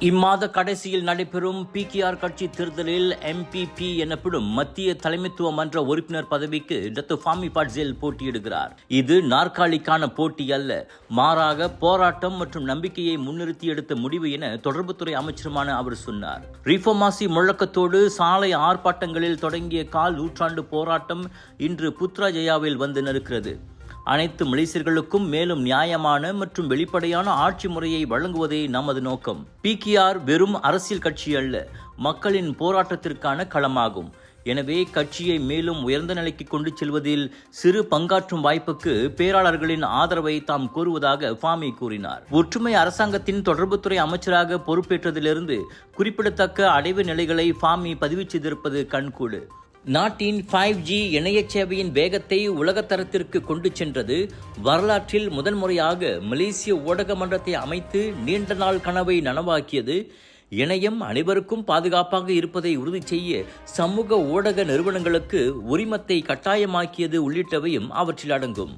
இம்மாத கடைசியில் நடைபெறும் பிகேஆர் கட்சி தேர்தலில் MPP எனப்படும் மத்திய தலைமைத்துவ மன்ற உறுப்பினர் பதவிக்கு டாக்டர் ஃபாமி பட்சேல் போட்டியிடுகிறார். இது நாற்காலிக்கான போட்டி அல்ல, மாறாக போராட்டம் மற்றும் நம்பிக்கையை முன்னிறுத்தி எடுத்த முடிவு என தொடர்புத்துறை அமைச்சருமான அவர் சொன்னார். ரிஃபோமாசி முழக்கத்தோடு சாலை ஆர்ப்பாட்டங்களில் தொடங்கிய கால் நூற்றாண்டு போராட்டம் இன்று புத்ராஜயாவில் வந்து நிற்கிறது. அனைத்து மலேசியர்களுக்கும் மேலும் நியாயமான மற்றும் வெளிப்படையான ஆட்சி முறையை வழங்குவதே நமது நோக்கம். பிகேஆர் வெறும் அரசியல் கட்சி அல்ல, மக்களின் போராட்டத்திற்கான களமாகும். எனவே கட்சியை மேலும் உயர்ந்த நிலைக்கு கொண்டு செல்வதில் சிறு பங்காற்றும் வாய்ப்புக்கு பேராளர்களின் ஆதரவை தாம் கோருவதாக ஃபாமி கூறினார். ஒற்றுமை அரசாங்கத்தின் தொடர்புத்துறை அமைச்சராக பொறுப்பேற்றதிலிருந்து குறிப்பிடத்தக்க அடைவு நிலைகளை ஃபாமி பதிவு செய்திருப்பது கண்கூடு. நாட்டின் 5G இணைய சேவையின் வேகத்தை உலகத்தரத்திற்கு கொண்டு சென்றது. வரலாற்றில் முதன்முறையாக மலேசிய ஊடக மன்றத்தை அமைத்து நீண்ட நாள் கனவை நனவாக்கியது. இணையம் அனைவருக்கும் பாதுகாப்பாக இருப்பதை உறுதி செய்ய சமூக ஊடக நிறுவனங்களுக்கு உரிமத்தை கட்டாயமாக்கியது உள்ளிட்டவையும் அவற்றில் அடங்கும்.